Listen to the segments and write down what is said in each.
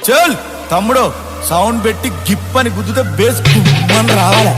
చల్ తమ్ముడు సౌండ్ పెట్టి గిప్ అని గుద్దుతే బేస్ గుమ్మని రావాలి.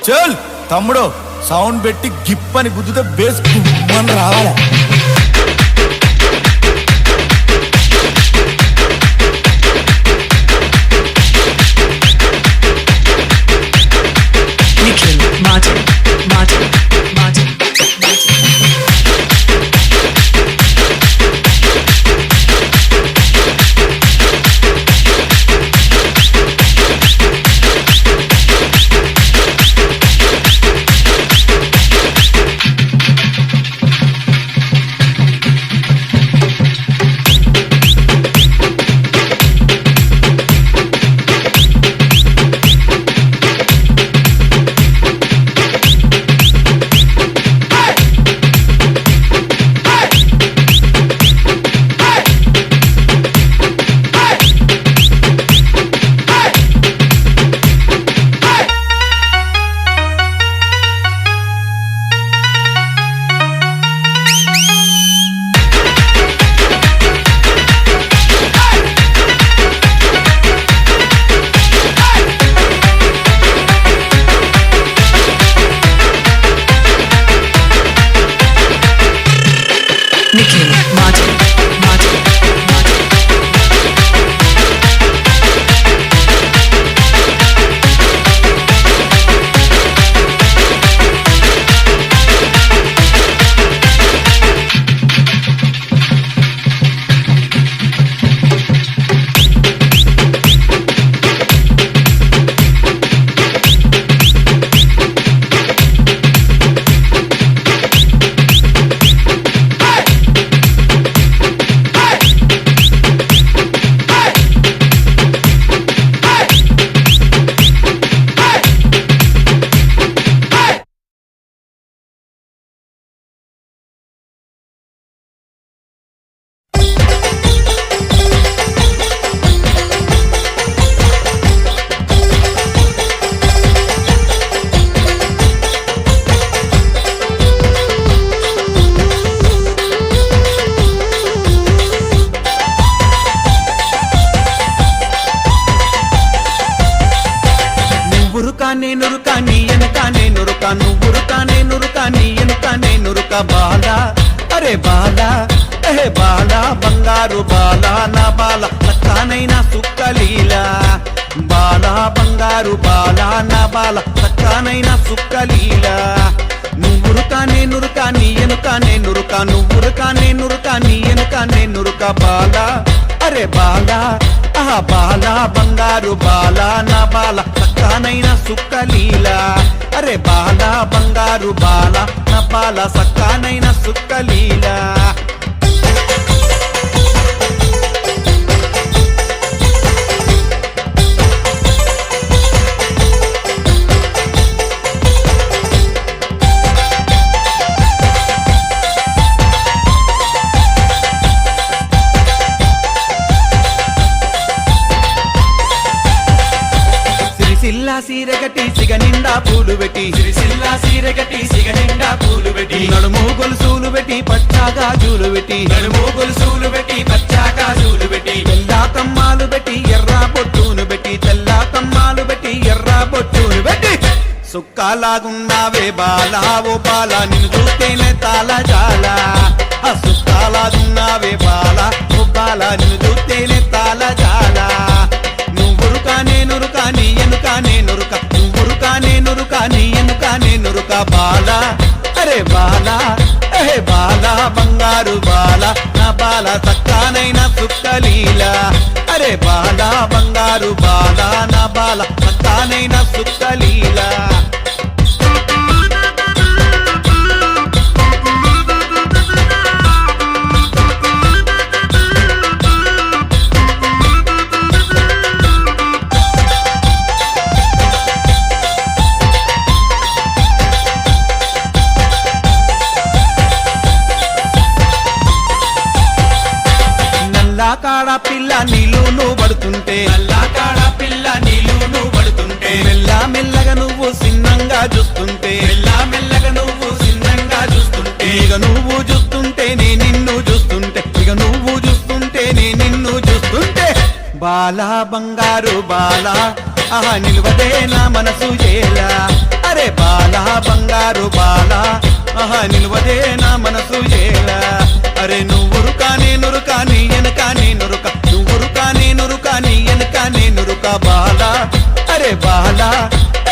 చల్ తమ్ముడు సౌండ్ పెట్టి గిప్ అని గుద్దుతే బేస్ గుమ్మని రావాలి. బాల అరే బాల అహే బాల బంగారు బాల నా బాల చక్కనైనా సుక్కలీలా బాల బంగారు బాల నా బాల చక్కనైనా సుక్కలీలా నువ్వురుక నేనురుక నీ ఎనుక నేనురుక నువ్వురుక నేనురుక నీ ఎనుక నేనురుక బాల అరే బాల ఆహా బాల బంగారు బాల నా బాల సక్కానైన సుక్కలీల అరే బాల బంగారు బాల నా బాల సక్కానైన సుక్కలీల సిరిసిల్ల సీరగటి సిగ నిండా పూలు పెట్టి సిరిసిల్ల సీరగటి సిగ నిండా పూలు పెట్టి నడుము గొలుసులు పెట్టి పచ్చాగా జూలు పెట్టి నడుము గొలుసులు పెట్టి పచ్చాగా జూలు పెట్టి తెల్లా కమ్మాలు పెట్టి ఎర్ర బొట్టును పెట్టి తెల్లా కమ్మాలు పెట్టి ఎర్ర బొట్టును పెట్టి సుక్కాలాగున్నావే బాలా ఓ బాలా నిన్ను చూస్తేనే తాళ జాల ఆ సుక్కాలాగున్నావే బాలా ఓ బాలా నిన్ను చూస్తేనే తాళ జాల నువ్వురుక నేనురుక నీ ఎనుక నేనురుక నువ్వురుక నేనురుక నీ ఎనుక నేనురుక బాల అరే బాల అహే బాల బంగారు బాల నా బాల సక్కానైన సుక్కలీల అరే బాల బంగారు బాల నా బాల సక్కానైన సుక్కలీల కాడ పిల్ల నీళ్లు పడుతుంటే నల్లా కాడ పిల్ల నీళ్లు పడుతుంటే మెల్ల మెల్లగా నువ్వు సిన్నంగా చూస్తుంటే మెల్ల మెల్లగా నువ్వు సిన్నంగా చూస్తుంటే ఇక నువ్వు చూస్తుంటే నే నిన్ను చూస్తుంటే ఇక నువ్వు చూస్తుంటే నే నిన్ను చూస్తుంటే బాలా బంగారు బాలా ఆహా నిలువదే నా మనసు ఏలా అరే బాలా బంగారు బాలా ఆహా నిలువదే నా మనసు ఏలా అరే నువ్వురుక నేనురుక నీ ఎనక నేనురుక నువ్వురుక నేనురుక నీ ఎనక నేనురుక బాలా అరే బాలా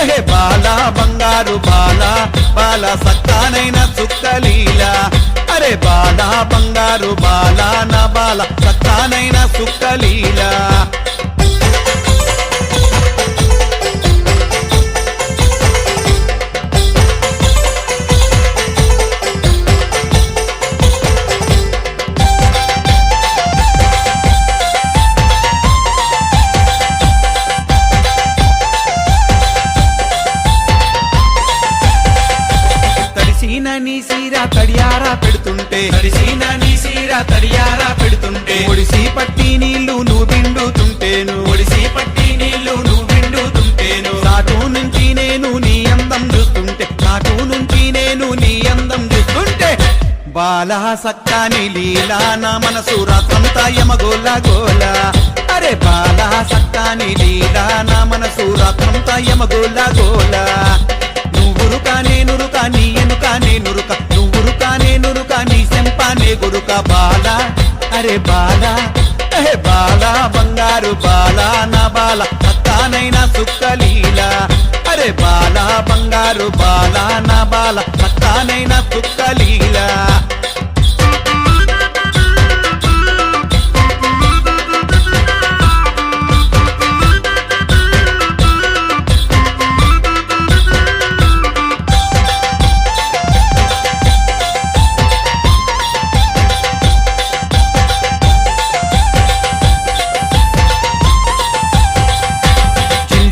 అహే బాలా బంగారు బాలా బాలా సక్కానైన సుక్కలీల అరే బాలా బంగారు బాలా నా బాల సక్కానైన సుక్కలీల నీ సీర తడియారా పెడుతుంటే తడిసిన నీ సీర తడియారా పెడుతుంటే ఒడిసి పట్టి నీళ్లు నువ్వు పిండుతుంటేను ఒడిసి పట్టి నీళ్లు నువ్వు పిండుతుంటేను నాటు నుంచి నేను నీ అందం చూస్తుంటే నాటు నుంచి నేను నీ అందం చూస్తుంటే బాలా సక్కాని లీలా నా మనసు రాత్రంతా యమగోల గోల అరే బాలా సక్కాని లీలా నా మనసు రాత్రంతా యమగోల గోల నువ్వురుక నేనురుక నీ ఎనుక నేనురుక నువ్వురుక నేనురుక నీ సెంపానే గురుక బాల అరే బాల అహే బాల బంగారు బాల నా బాల సక్కానైన సుక్కలీల అరే బాల బంగారు బాల నా బాల సక్కానైన సుక్కలీల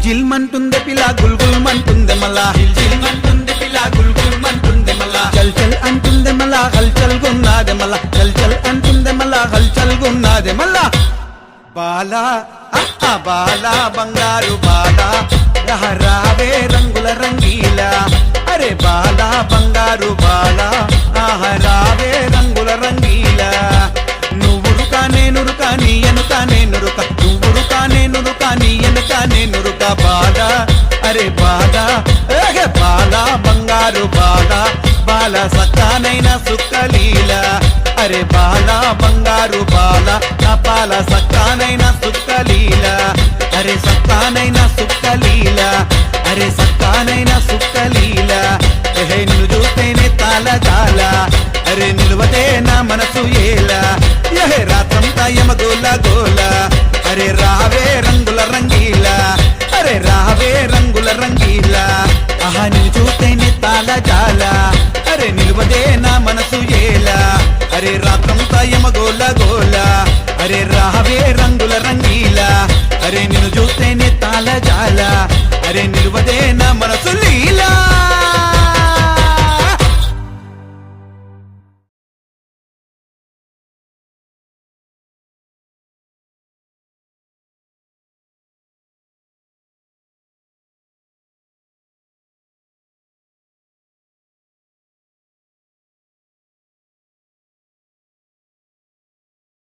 జిల్మంటుందే పిల్ల గుల్గుల్ మంటుందే మళ్ళా జిల్మంటుంది పిల్ల గుల్గుల్ మంటుంది మళ్ళా చల్ చల్ అంటుందే మళ్ళా హల్చల్ గున్నాదే మళ్ళా చల్ చల్ అంటుందే మళ్ళా హల్చల్ గున్నాదే మళ్ళా బాలా బాలా బంగారు బాలా రావే రంగుల రంగీల అరే బాలా బంగారు బాలా రావే రంగుల రంగీల నువ్వురుక నేనురుక నీ ఎనుక నేనురుక నువ్వురుక నేనురుక నీ ఎనుక నేనురుక బాలా అరే బాలా బాలా బంగారు బాలా బాల సక్కానైన సుక్కలీల అరే బాలా బంగారు బాలా నా బాల సక్కానైన సుక్కలీల అరే సక్కానైన సుక్కలీల అరే సక్కానైన సుక్కలీల నిన్ను చూస్తే తాళ జాల అరే నిలువదే నా మనసు ఏలా యహే రాత్రంతా యమగోల గోల అరే రావే రంగుల రంగీలా అరే రావే రంగుల రంగీలా ఆహా నిన్ను చూస్తేనే తాళ జాల అరే నిలువదే నా మనసు ఏలా అరే రాత్రంతా యమగోల